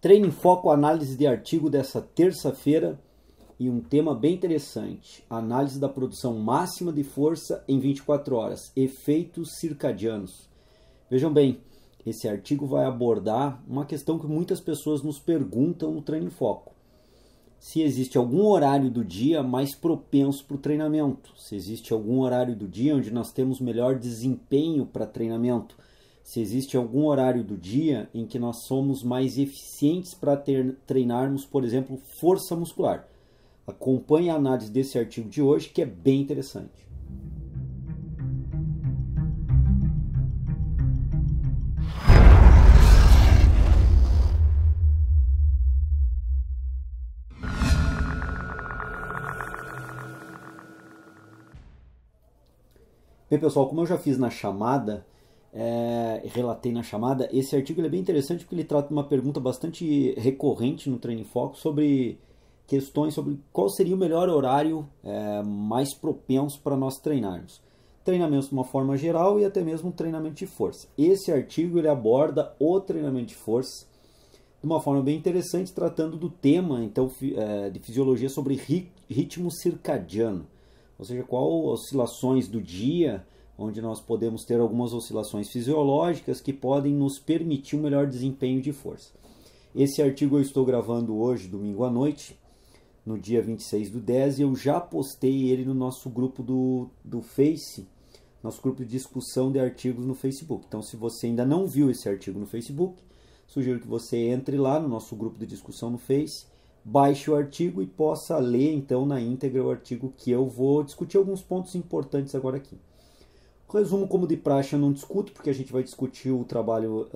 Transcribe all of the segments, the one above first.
Treino em Foco, análise de artigo dessa terça-feira e um tema bem interessante. Análise da produção máxima de força em 24 horas, efeitos circadianos. Vejam bem, esse artigo vai abordar uma questão que muitas pessoas nos perguntam no Treino em Foco. Se existe algum horário do dia mais propenso para o treinamento, se existe algum horário do dia onde nós temos melhor desempenho para treinamento, se existe algum horário do dia em que nós somos mais eficientes para treinarmos, por exemplo, força muscular. Acompanhe a análise desse artigo de hoje, que é bem interessante. Bem, pessoal, como eu já fiz na chamada, relatei na chamada, esse artigo é bem interessante porque ele trata uma pergunta bastante recorrente no Treino em Foco sobre questões sobre qual seria o melhor horário mais propenso para nós treinarmos. Treinamentos de uma forma geral e até mesmo treinamento de força. Esse artigo ele aborda o treinamento de força de uma forma bem interessante, tratando do tema então, de fisiologia sobre ritmo circadiano. Ou seja, qual oscilações do dia, onde nós podemos ter algumas oscilações fisiológicas que podem nos permitir um melhor desempenho de força. Esse artigo eu estou gravando hoje, domingo à noite, no dia 26/10, e eu já postei ele no nosso grupo do Face, nosso grupo de discussão de artigos no Facebook. Então, se você ainda não viu esse artigo no Facebook, sugiro que você entre lá no nosso grupo de discussão no Face, baixe o artigo e possa ler então na íntegra o artigo, que eu vou discutir alguns pontos importantes agora aqui. O resumo, como de praxe, eu não discuto, porque a gente vai discutir o trabalho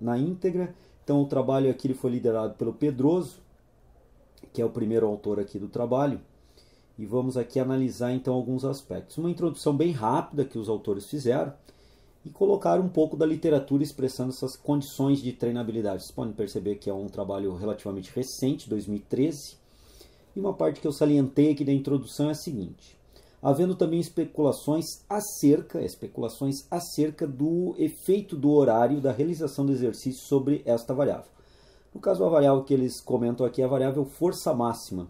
na íntegra. Então o trabalho aqui ele foi liderado pelo Pedroso, que é o primeiro autor aqui do trabalho, e vamos aqui analisar então alguns aspectos. Uma introdução bem rápida que os autores fizeram e colocaram um pouco da literatura expressando essas condições de treinabilidade. Vocês podem perceber que é um trabalho relativamente recente, 2013. E uma parte que eu salientei aqui da introdução é a seguinte: havendo também especulações acerca do efeito do horário da realização do exercício sobre esta variável. No caso, a variável que eles comentam aqui é a variável força máxima.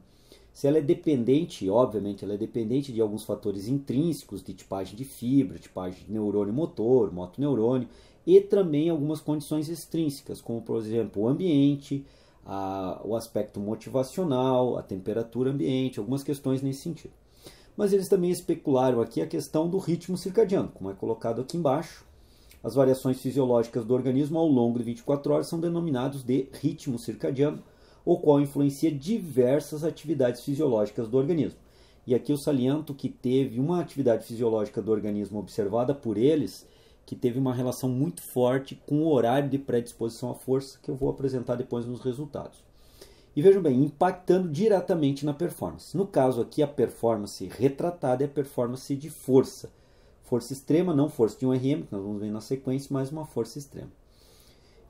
Se ela é dependente, obviamente, ela é dependente de alguns fatores intrínsecos, de tipagem de fibra, tipagem de neurônio motor, motoneurônio, e também algumas condições extrínsecas, como, por exemplo, o ambiente, o aspecto motivacional, a temperatura ambiente, algumas questões nesse sentido. Mas eles também especularam aqui a questão do ritmo circadiano, como é colocado aqui embaixo. As variações fisiológicas do organismo ao longo de 24 horas são denominados de ritmo circadiano, o qual influencia diversas atividades fisiológicas do organismo. E aqui eu saliento que teve uma atividade fisiológica do organismo observada por eles, que teve uma relação muito forte com o horário de predisposição à força, que eu vou apresentar depois nos resultados. E vejam bem, impactando diretamente na performance. No caso aqui, a performance retratada é a performance de força. Força extrema, não força de 1RM, que nós vamos ver na sequência, mas uma força extrema.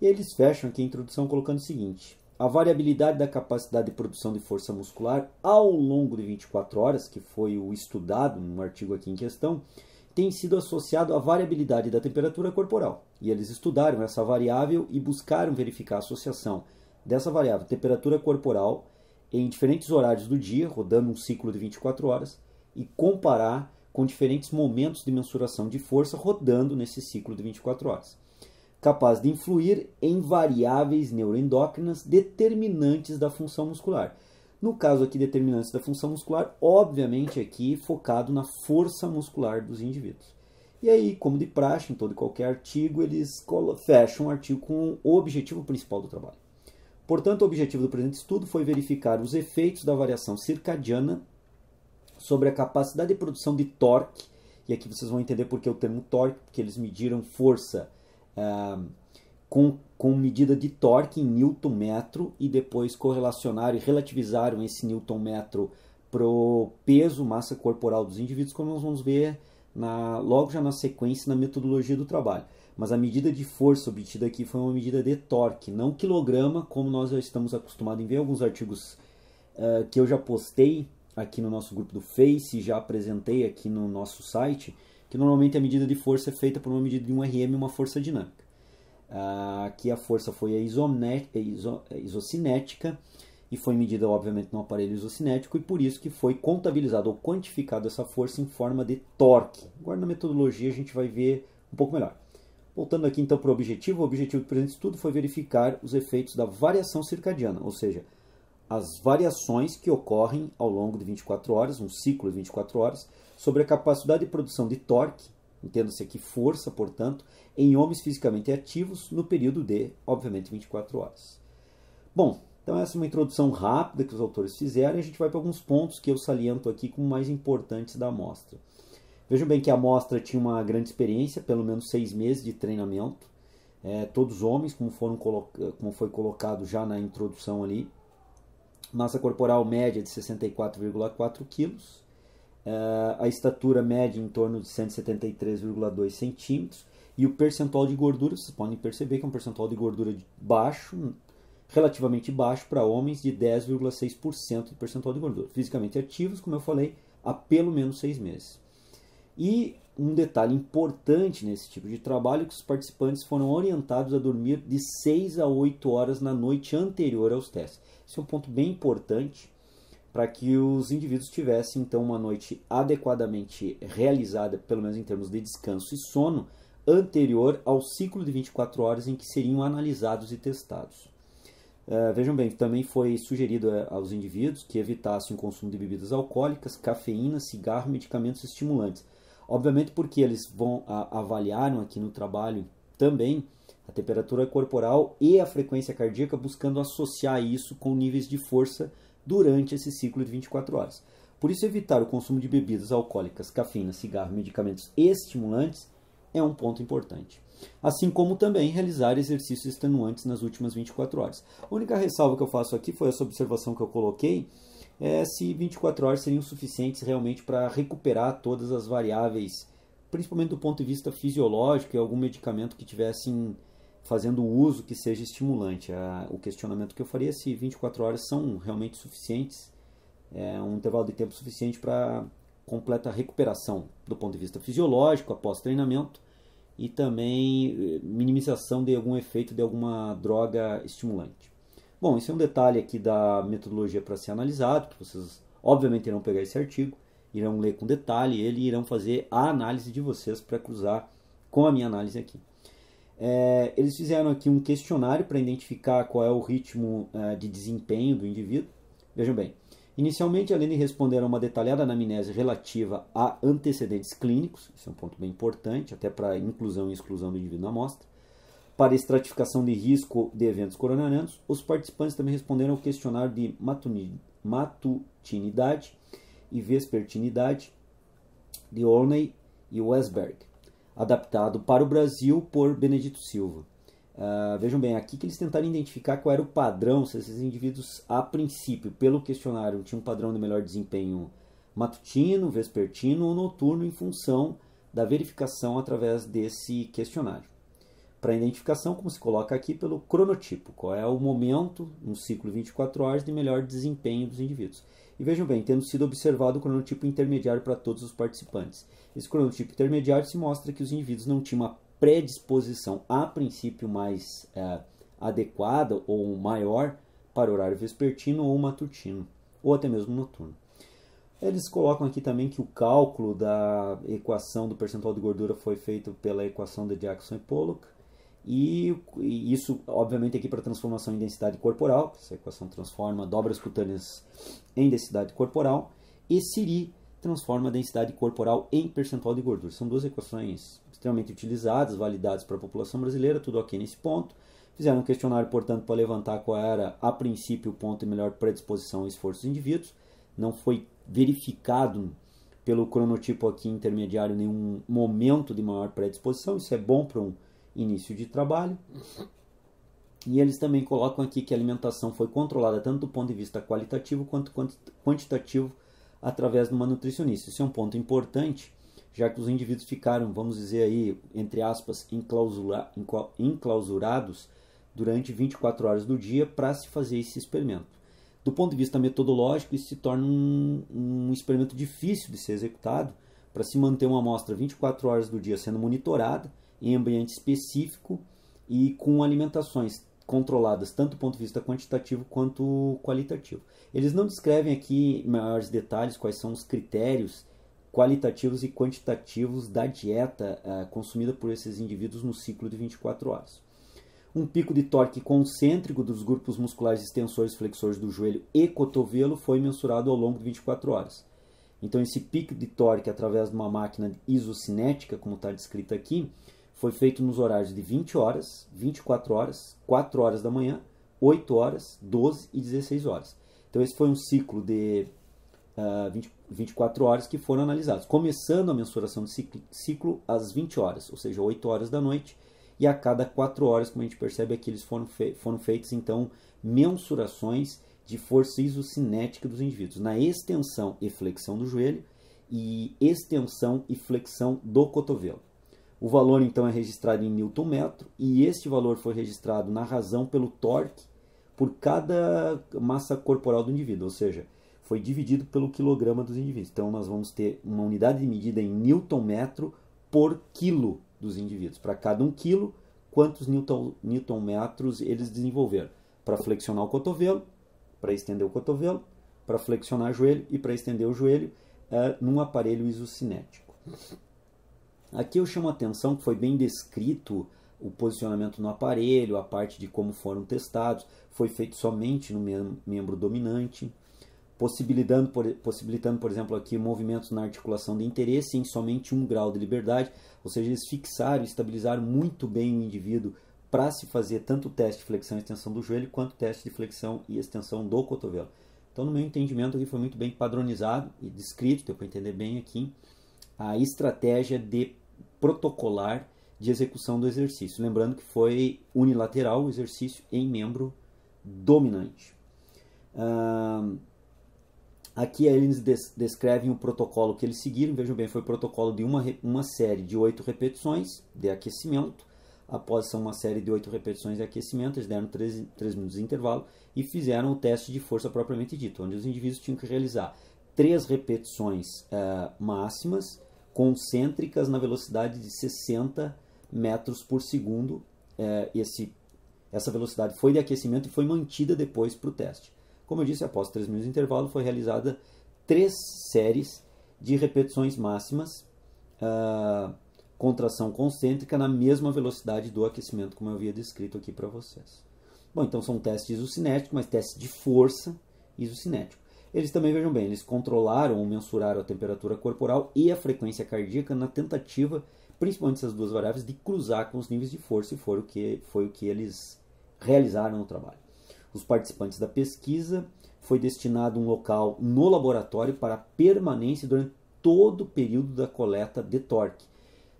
E eles fecham aqui a introdução colocando o seguinte: a variabilidade da capacidade de produção de força muscular ao longo de 24 horas, que foi o estudado no artigo aqui em questão, tem sido associado à variabilidade da temperatura corporal. E eles estudaram essa variável e buscaram verificar a associação dessa variável, temperatura corporal, em diferentes horários do dia, rodando um ciclo de 24 horas, e comparar com diferentes momentos de mensuração de força rodando nesse ciclo de 24 horas. Capaz de influir em variáveis neuroendócrinas determinantes da função muscular. No caso aqui, determinantes da função muscular, obviamente aqui focado na força muscular dos indivíduos. E aí, como de praxe, em todo e qualquer artigo, eles fecham o artigo com o objetivo principal do trabalho. Portanto, o objetivo do presente estudo foi verificar os efeitos da variação circadiana sobre a capacidade de produção de torque, e aqui vocês vão entender por que o termo torque, porque eles mediram força com medida de torque em Newton-metro e depois correlacionaram e relativizaram esse Newton-metro para o peso, massa corporal dos indivíduos, como nós vamos ver logo já na sequência na metodologia do trabalho. Mas a medida de força obtida aqui foi uma medida de torque, não quilograma, como nós já estamos acostumados em ver alguns artigos que eu já postei aqui no nosso grupo do Face, já apresentei aqui no nosso site, que normalmente a medida de força é feita por uma medida de 1 RM, uma força dinâmica. Aqui a força foi a isocinética e foi medida, obviamente, no aparelho isocinético e por isso que foi contabilizado ou quantificado essa força em forma de torque. Agora na metodologia a gente vai ver um pouco melhor. Voltando aqui então para o objetivo do presente estudo foi verificar os efeitos da variação circadiana, ou seja, as variações que ocorrem ao longo de 24 horas, um ciclo de 24 horas, sobre a capacidade de produção de torque, entenda-se aqui força, portanto, em homens fisicamente ativos no período de, obviamente, 24 horas. Bom, então essa é uma introdução rápida que os autores fizeram e a gente vai para alguns pontos que eu saliento aqui como mais importantes da amostra. Vejam bem que a amostra tinha uma grande experiência, pelo menos 6 meses de treinamento, todos homens, como foi colocado já na introdução ali, massa corporal média de 64,4 kg, a estatura média em torno de 173,2 centímetros e o percentual de gordura, vocês podem perceber que é um percentual de gordura baixo, relativamente baixo para homens, de 10,6% de percentual de gordura. Fisicamente ativos, como eu falei, há pelo menos 6 meses. E um detalhe importante nesse tipo de trabalho é que os participantes foram orientados a dormir de 6 a 8 horas na noite anterior aos testes. Esse é um ponto bem importante para que os indivíduos tivessem então uma noite adequadamente realizada, pelo menos em termos de descanso e sono, anterior ao ciclo de 24 horas em que seriam analisados e testados. Vejam bem, também foi sugerido aos indivíduos que evitassem o consumo de bebidas alcoólicas, cafeína, cigarro e medicamentos estimulantes. Obviamente porque eles avaliaram aqui no trabalho também a temperatura corporal e a frequência cardíaca, buscando associar isso com níveis de força durante esse ciclo de 24 horas. Por isso, evitar o consumo de bebidas alcoólicas, cafeína, cigarro, medicamentos estimulantes é um ponto importante. Assim como também realizar exercícios extenuantes nas últimas 24 horas. A única ressalva que eu faço aqui foi essa observação que eu coloquei, se 24 horas seriam suficientes realmente para recuperar todas as variáveis, principalmente do ponto de vista fisiológico e algum medicamento que tivessem fazendo uso que seja estimulante. O questionamento que eu faria é se 24 horas são realmente suficientes, um intervalo de tempo suficiente para completa recuperação do ponto de vista fisiológico após treinamento e também minimização de algum efeito de alguma droga estimulante. Bom, esse é um detalhe aqui da metodologia para ser analisado, que vocês obviamente irão pegar esse artigo, irão ler com detalhe ele e irão fazer a análise de vocês para cruzar com a minha análise aqui. Eles fizeram aqui um questionário para identificar qual é o ritmo de desempenho do indivíduo. Vejam bem, inicialmente, além de responder a uma detalhada anamnese relativa a antecedentes clínicos, isso é um ponto bem importante, até para inclusão e exclusão do indivíduo na amostra, para estratificação de risco de eventos coronarianos, os participantes também responderam ao questionário de matutinidade e vespertinidade de Olney e Westberg, adaptado para o Brasil por Benedito Silva. Vejam bem, aqui que eles tentaram identificar qual era o padrão, se esses indivíduos, a princípio, pelo questionário, tinham um padrão de melhor desempenho matutino, vespertino ou noturno, em função da verificação através desse questionário. Para a identificação, como se coloca aqui, pelo cronotipo, qual é o momento, no ciclo de 24 horas, de melhor desempenho dos indivíduos. E vejam bem, tendo sido observado o cronotipo intermediário para todos os participantes. Esse cronotipo intermediário se mostra que os indivíduos não tinham uma predisposição, a princípio, mais adequada ou maior para o horário vespertino ou matutino, ou até mesmo noturno. Eles colocam aqui também que o cálculo da equação do percentual de gordura foi feito pela equação de Jackson e Pollock, e isso, obviamente, aqui para transformação em densidade corporal. Essa equação transforma dobras cutâneas em densidade corporal, e Siri transforma a densidade corporal em percentual de gordura. São duas equações extremamente utilizadas, validadas para a população brasileira, tudo ok nesse ponto. Fizeram um questionário, portanto, para levantar qual era, a princípio, o ponto de melhor predisposição e esforço dos indivíduos. Não foi verificado pelo cronotipo aqui intermediário nenhum momento de maior predisposição. Isso é bom para um início de trabalho. E eles também colocam aqui que a alimentação foi controlada tanto do ponto de vista qualitativo quanto quantitativo através de uma nutricionista. Isso é um ponto importante, já que os indivíduos ficaram, vamos dizer aí, entre aspas, enclausurados durante 24 horas do dia para se fazer esse experimento. Do ponto de vista metodológico, isso se torna um experimento difícil de ser executado, para se manter uma amostra 24 horas do dia sendo monitorada em ambiente específico e com alimentações controladas tanto do ponto de vista quantitativo quanto qualitativo. Eles não descrevem aqui em maiores detalhes quais são os critérios qualitativos e quantitativos da dieta consumida por esses indivíduos no ciclo de 24 horas. Um pico de torque concêntrico dos grupos musculares extensores e flexores do joelho e cotovelo foi mensurado ao longo de 24 horas. Então, esse pico de torque através de uma máquina isocinética, como está descrito aqui, foi feito nos horários de 20 horas, 24 horas, 4 horas da manhã, 8 horas, 12 e 16 horas. Então, esse foi um ciclo de 24 horas que foram analisados, começando a mensuração de ciclo às 20 horas, ou seja, 8 horas da noite, e a cada 4 horas, como a gente percebe aqui, eles foram feitas, então, mensurações de força isocinética dos indivíduos, na extensão e flexão do joelho e extensão e flexão do cotovelo. O valor, então, é registrado em Newton-metro, e este valor foi registrado na razão pelo torque por cada massa corporal do indivíduo, ou seja, foi dividido pelo quilograma dos indivíduos. Então, nós vamos ter uma unidade de medida em Newton-metro por quilo dos indivíduos. Para cada 1 quilo, quantos Newton-metros eles desenvolveram? Para flexionar o cotovelo, para estender o cotovelo, para flexionar o joelho e para estender o joelho num aparelho isocinético. Aqui eu chamo a atenção que foi bem descrito o posicionamento no aparelho, a parte de como foram testados, foi feito somente no membro dominante, possibilitando, por exemplo, aqui movimentos na articulação de interesse em somente 1 grau de liberdade, ou seja, eles fixaram e estabilizaram muito bem o indivíduo para se fazer tanto o teste de flexão e extensão do joelho, quanto o teste de flexão e extensão do cotovelo. Então, no meu entendimento, aqui foi muito bem padronizado e descrito, deu para entender bem aqui, a estratégia de protocolar de execução do exercício. Lembrando que foi unilateral o exercício em membro dominante. Aqui eles descrevem o protocolo que eles seguiram. Vejam bem, foi o protocolo de uma série de 8 repetições de aquecimento. Após uma série de 8 repetições de aquecimento, eles deram 3 minutos de intervalo e fizeram o teste de força propriamente dito, onde os indivíduos tinham que realizar 3 repetições máximas concêntricas na velocidade de 60 metros por segundo. Essa velocidade foi de aquecimento e foi mantida depois para o teste. Como eu disse, após 3 minutos de intervalo, foi realizada 3 séries de repetições máximas, contração concêntrica na mesma velocidade do aquecimento, como eu havia descrito aqui para vocês. Bom, então são testes isocinéticos, mas testes de força isocinético. Eles também, vejam bem, eles controlaram ou mensuraram a temperatura corporal e a frequência cardíaca na tentativa, principalmente essas duas variáveis, de cruzar com os níveis de força, e foi o que eles realizaram no trabalho. Os participantes da pesquisa foi destinado um local no laboratório para permanência durante todo o período da coleta de torque.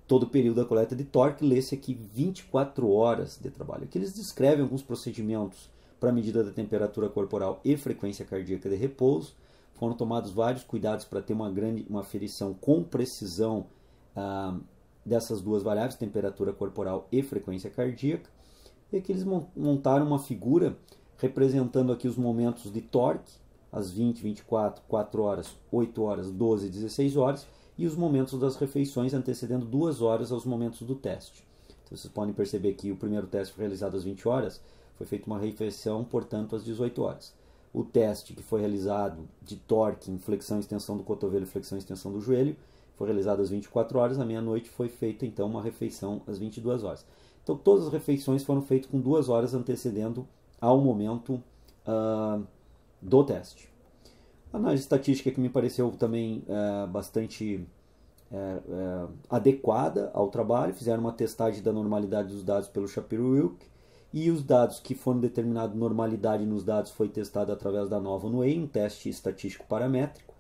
Todo o período da coleta de torque, lê-se aqui 24 horas de trabalho. Aqui eles descrevem alguns procedimentos para a medida da temperatura corporal e frequência cardíaca de repouso. Foram tomados vários cuidados para ter uma aferição com precisão dessas duas variáveis, temperatura corporal e frequência cardíaca. E aqui eles montaram uma figura representando aqui os momentos de torque, às 20, 24, 4 horas, 8 horas, 12 e 16 horas, e os momentos das refeições antecedendo 2 horas aos momentos do teste. Então, vocês podem perceber que o primeiro teste foi realizado às 20 horas, foi feita uma refeição, portanto, às 18 horas. O teste que foi realizado de torque em flexão e extensão do cotovelo e flexão e extensão do joelho foi realizado às 24 horas, à meia-noite foi feita então uma refeição às 22 horas. Então todas as refeições foram feitas com 2 horas antecedendo ao momento do teste. A análise estatística que me pareceu também bastante adequada ao trabalho, fizeram uma testagem da normalidade dos dados pelo Shapiro-Wilk, e os dados que foram determinados normalidade nos dados foi testado através da nova Way, um teste estatístico paramétrico,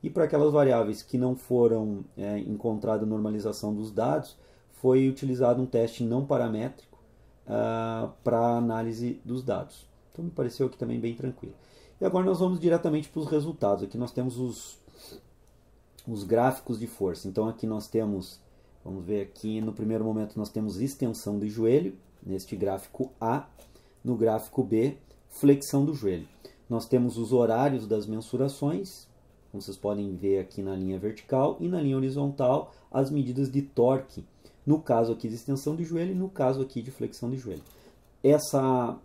e para aquelas variáveis que não foram encontrada normalização dos dados, foi utilizado um teste não paramétrico para a análise dos dados. Então me pareceu aqui também bem tranquilo. E agora nós vamos diretamente para os resultados. Aqui nós temos os gráficos de força. Então aqui nós temos, vamos ver aqui, no primeiro momento nós temos extensão do joelho, neste gráfico A. No gráfico B, flexão do joelho. Nós temos os horários das mensurações, como vocês podem ver aqui na linha vertical, e na linha horizontal as medidas de torque, no caso aqui de extensão de joelho e no caso aqui de flexão de joelho. Essa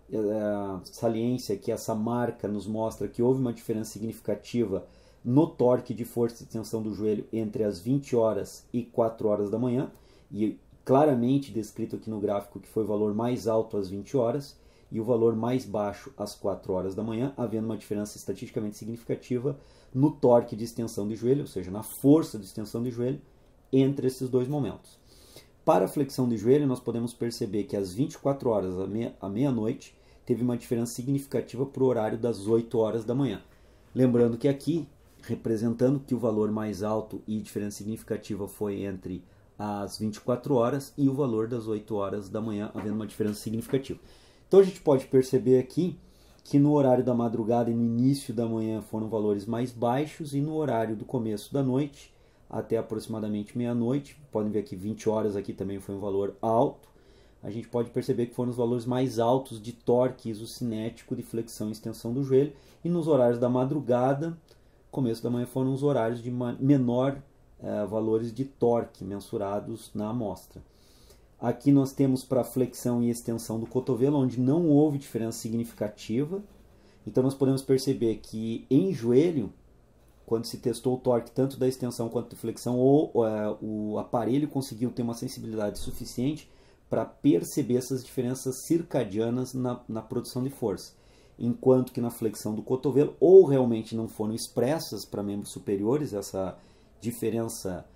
saliência aqui, essa marca nos mostra que houve uma diferença significativa no torque de força de extensão do joelho entre as 20 horas e 4 horas da manhã, e claramente descrito aqui no gráfico que foi o valor mais alto às 20 horas e o valor mais baixo às 4 horas da manhã, havendo uma diferença estatisticamente significativa no torque de extensão de joelho, ou seja, na força de extensão de joelho, entre esses dois momentos. Para a flexão de joelho, nós podemos perceber que às 24 horas à meia-noite teve uma diferença significativa para o horário das 8 horas da manhã. Lembrando que aqui, representando que o valor mais alto e diferença significativa foi entre as 24 horas e o valor das 8 horas da manhã, havendo uma diferença significativa. Então a gente pode perceber aqui que no horário da madrugada e no início da manhã foram valores mais baixos e no horário do começo da noite até aproximadamente meia-noite, podem ver aqui 20 horas aqui também foi um valor alto, a gente pode perceber que foram os valores mais altos de torque isocinético de flexão e extensão do joelho, e nos horários da madrugada, começo da manhã, foram os horários de menor valores de torque mensurados na amostra. Aqui nós temos para flexão e extensão do cotovelo, onde não houve diferença significativa, então nós podemos perceber que em joelho, quando se testou o torque tanto da extensão quanto da flexão, o aparelho conseguiu ter uma sensibilidade suficiente para perceber essas diferenças circadianas na produção de força. Enquanto que na flexão do cotovelo, ou realmente não foram expressas para membros superiores essa diferença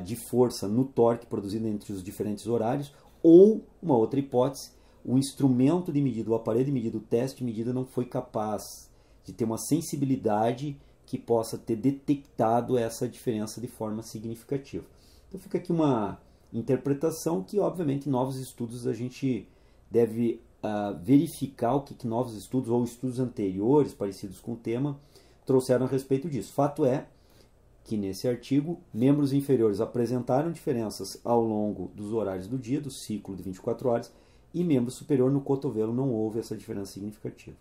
de força no torque produzido entre os diferentes horários, ou, uma outra hipótese, o instrumento de medida, o aparelho de medida, o teste de medida não foi capaz de ter uma sensibilidade que possa ter detectado essa diferença de forma significativa. Então fica aqui uma interpretação que, obviamente, em novos estudos a gente deve verificar o que novos estudos ou estudos anteriores parecidos com o tema trouxeram a respeito disso. Fato é que nesse artigo, membros inferiores apresentaram diferenças ao longo dos horários do dia, do ciclo de 24 horas, e membro superior no cotovelo não houve essa diferença significativa.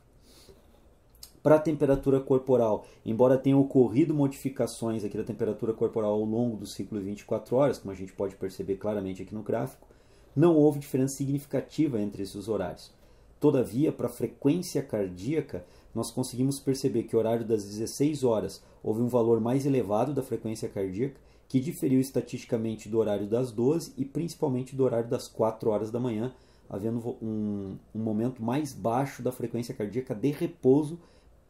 Para a temperatura corporal, embora tenham ocorrido modificações aqui da temperatura corporal ao longo do ciclo de 24 horas, como a gente pode perceber claramente aqui no gráfico, não houve diferença significativa entre esses horários. Todavia, para a frequência cardíaca, nós conseguimos perceber que o horário das 16 horas houve um valor mais elevado da frequência cardíaca, que diferiu estatisticamente do horário das 12 e principalmente do horário das 4 horas da manhã, havendo um momento mais baixo da frequência cardíaca de repouso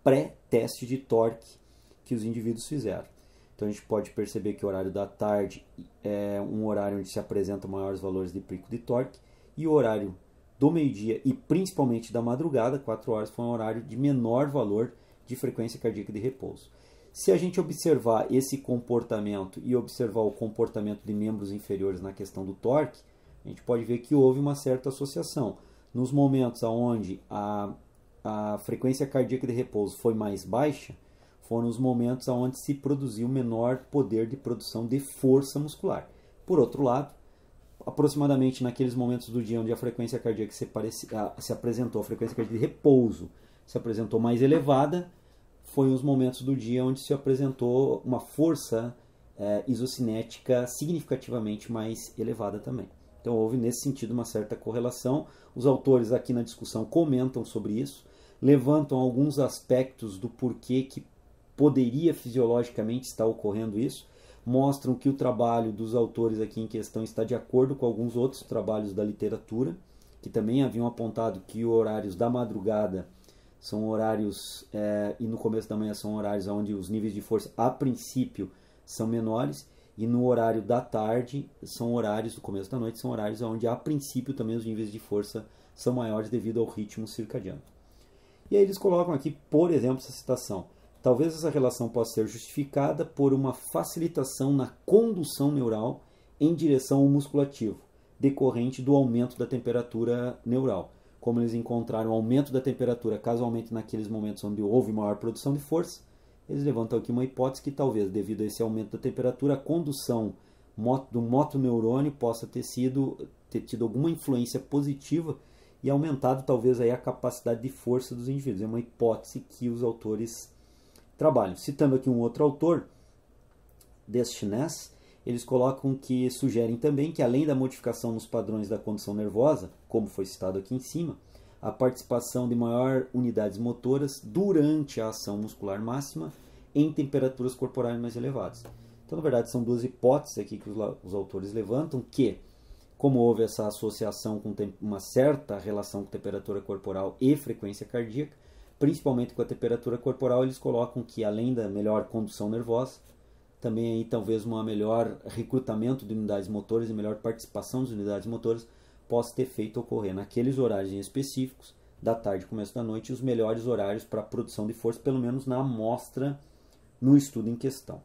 pré-teste de torque que os indivíduos fizeram. Então a gente pode perceber que o horário da tarde é um horário onde se apresentam maiores valores de pico de torque, e o horário do meio-dia e principalmente da madrugada, 4 horas, foi um horário de menor valor de frequência cardíaca de repouso. Se a gente observar esse comportamento e observar o comportamento de membros inferiores na questão do torque, a gente pode ver que houve uma certa associação. Nos momentos onde a frequência cardíaca de repouso foi mais baixa, foram os momentos onde se produziu menor poder de produção de força muscular. Por outro lado, aproximadamente naqueles momentos do dia onde a frequência cardíaca se apresentou, a frequência cardíaca de repouso se apresentou mais elevada, foi os momentos do dia onde se apresentou uma força isocinética significativamente mais elevada também. Então houve nesse sentido uma certa correlação. Os autores aqui na discussão comentam sobre isso, levantam alguns aspectos do porquê que poderia fisiologicamente estar ocorrendo isso, mostram que o trabalho dos autores aqui em questão está de acordo com alguns outros trabalhos da literatura, que também haviam apontado que os horários da madrugada são horários, e no começo da manhã são horários onde os níveis de força, a princípio, são menores, e no horário da tarde, são horários, no começo da noite, são horários onde, a princípio, também os níveis de força são maiores devido ao ritmo circadiano. E aí eles colocam aqui, por exemplo, essa citação: talvez essa relação possa ser justificada por uma facilitação na condução neural em direção ao músculo ativo, decorrente do aumento da temperatura neural. Como eles encontraram aumento da temperatura casualmente naqueles momentos onde houve maior produção de força, eles levantam aqui uma hipótese que talvez, devido a esse aumento da temperatura, a condução do motoneurônio possa ter tido alguma influência positiva e aumentado talvez aí a capacidade de força dos indivíduos. É uma hipótese que os autores trabalho. Citando aqui um outro autor, Deschines, eles colocam que sugerem também que, além da modificação nos padrões da condução nervosa, como foi citado aqui em cima, a participação de maior unidades motoras durante a ação muscular máxima em temperaturas corporais mais elevadas. Então, na verdade, são duas hipóteses aqui que os autores levantam, que, como houve essa associação com uma certa relação com temperatura corporal e frequência cardíaca, principalmente com a temperatura corporal, eles colocam que, além da melhor condução nervosa, também aí talvez um melhor recrutamento de unidades motoras e melhor participação das unidades motoras possa ter feito ocorrer naqueles horários em específicos, da tarde e começo da noite, os melhores horários para a produção de força, pelo menos na amostra, no estudo em questão.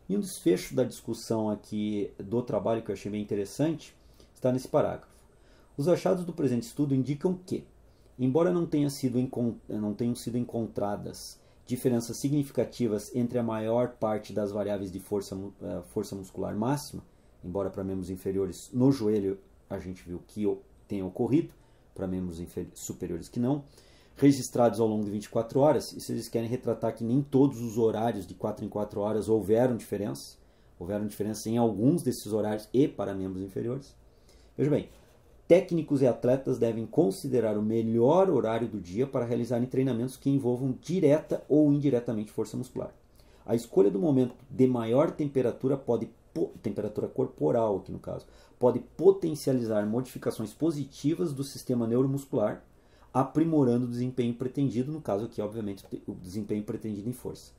E um desfecho da discussão aqui do trabalho que eu achei bem interessante está nesse parágrafo. Os achados do presente estudo indicam que, embora não tenham sido encontradas diferenças significativas entre a maior parte das variáveis de força muscular máxima, embora para membros inferiores no joelho a gente viu que tenha ocorrido, para membros superiores que não, registrados ao longo de 24 horas, e se eles querem retratar que nem todos os horários de 4 em 4 horas houveram diferença em alguns desses horários e para membros inferiores. Veja bem, técnicos e atletas devem considerar o melhor horário do dia para realizarem treinamentos que envolvam direta ou indiretamente força muscular. A escolha do momento de maior temperatura temperatura corporal aqui no caso, pode potencializar modificações positivas do sistema neuromuscular, aprimorando o desempenho pretendido, no caso aqui, obviamente, o desempenho pretendido em força.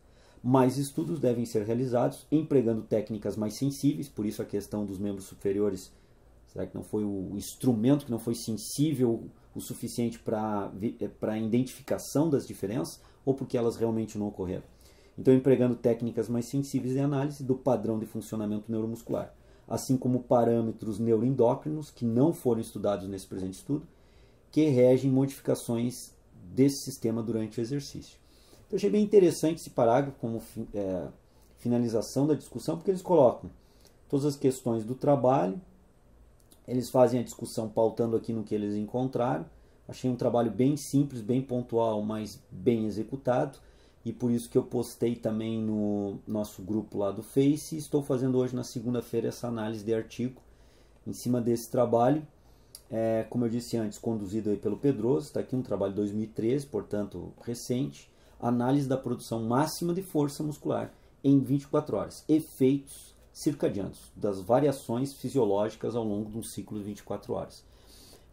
Mais estudos devem ser realizados empregando técnicas mais sensíveis, por isso a questão dos membros superiores. Será que não foi o instrumento que não foi sensível o suficiente para a identificação das diferenças ou porque elas realmente não ocorreram? Então, empregando técnicas mais sensíveis de análise do padrão de funcionamento neuromuscular, assim como parâmetros neuroendócrinos que não foram estudados nesse presente estudo, que regem modificações desse sistema durante o exercício. Então, achei bem interessante esse parágrafo como finalização da discussão, porque eles colocam todas as questões do trabalho, eles fazem a discussão pautando aqui no que eles encontraram. Achei um trabalho bem simples, bem pontual, mas bem executado. E por isso que eu postei também no nosso grupo lá do Face. E estou fazendo hoje na segunda-feira essa análise de artigo em cima desse trabalho. Como eu disse antes, conduzido aí pelo Pedroso. Está aqui um trabalho de 2013, portanto recente. Análise da produção máxima de força muscular em 24 horas. Efeitos circadianos, das variações fisiológicas ao longo de um ciclo de 24 horas.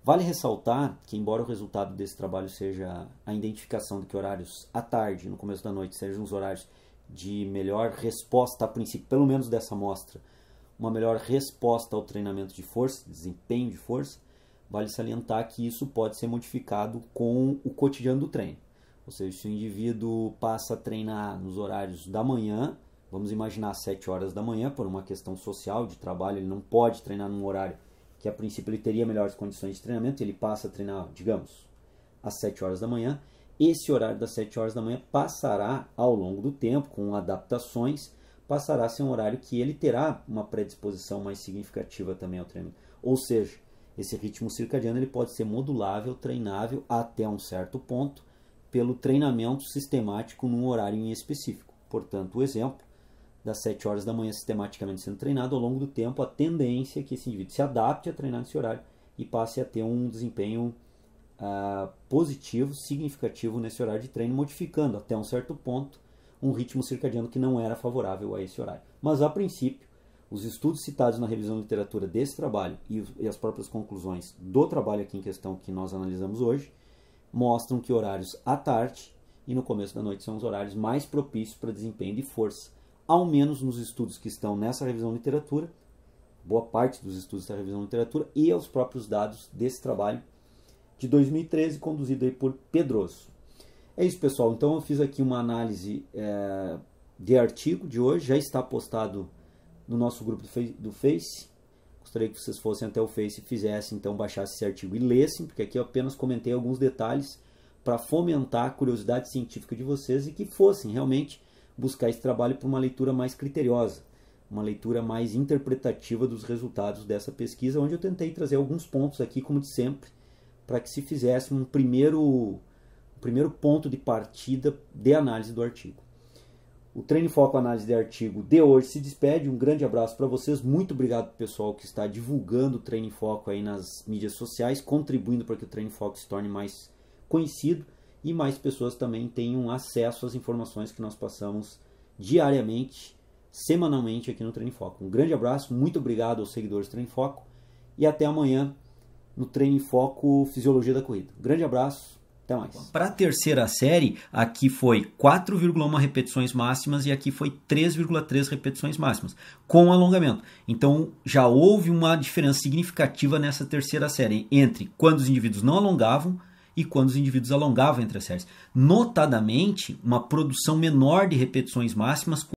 Vale ressaltar que, embora o resultado desse trabalho seja a identificação de que horários à tarde, no começo da noite, sejam os horários de melhor resposta, a princípio, pelo menos dessa amostra, uma melhor resposta ao treinamento de força, desempenho de força, vale salientar que isso pode ser modificado com o cotidiano do treino. Ou seja, se o indivíduo passa a treinar nos horários da manhã, vamos imaginar às 7 horas da manhã, por uma questão social de trabalho, ele não pode treinar num horário que a princípio ele teria melhores condições de treinamento, ele passa a treinar, digamos, às 7 horas da manhã. Esse horário das 7 horas da manhã passará, ao longo do tempo, com adaptações, passará a ser um horário que ele terá uma predisposição mais significativa também ao treinamento. Ou seja, esse ritmo circadiano ele pode ser modulável, treinável até um certo ponto, pelo treinamento sistemático num horário em específico. Portanto, o exemplo das 7 horas da manhã sistematicamente sendo treinado, ao longo do tempo a tendência é que esse indivíduo se adapte a treinar nesse horário e passe a ter um desempenho positivo, significativo nesse horário de treino, modificando até um certo ponto um ritmo circadiano que não era favorável a esse horário. Mas a princípio, os estudos citados na revisão de literatura desse trabalho e as próprias conclusões do trabalho aqui em questão que nós analisamos hoje, mostram que horários à tarde e no começo da noite são os horários mais propícios para desempenho de força, ao menos nos estudos que estão nessa revisão de literatura, boa parte dos estudos da revisão de literatura e aos próprios dados desse trabalho de 2013, conduzido aí por Pedroso. É isso, pessoal. Então eu fiz aqui uma análise de artigo de hoje, já está postado no nosso grupo do Face. Gostaria que vocês fossem até o Face e fizessem, então, baixassem esse artigo e lessem, porque aqui eu apenas comentei alguns detalhes para fomentar a curiosidade científica de vocês e que fossem realmente buscar esse trabalho por uma leitura mais criteriosa, uma leitura mais interpretativa dos resultados dessa pesquisa, onde eu tentei trazer alguns pontos aqui, como de sempre, para que se fizesse um primeiro ponto de partida de análise do artigo. O Treino em Foco Análise de Artigo de hoje se despede. Um grande abraço para vocês. Muito obrigado pro pessoal que está divulgando o Treino em Foco aí nas mídias sociais, contribuindo para que o Treino em Foco se torne mais conhecido e mais pessoas também tenham acesso às informações que nós passamos diariamente, semanalmente aqui no Treino em Foco. Um grande abraço, muito obrigado aos seguidores do Treino em Foco e até amanhã no Treino em Foco Fisiologia da Corrida. Um grande abraço. Até mais. Para a terceira série, aqui foi 4,1 repetições máximas e aqui foi 3,3 repetições máximas, com alongamento. Então, já houve uma diferença significativa nessa terceira série, entre quando os indivíduos não alongavam e quando os indivíduos alongavam entre as séries. Notadamente, uma produção menor de repetições máximas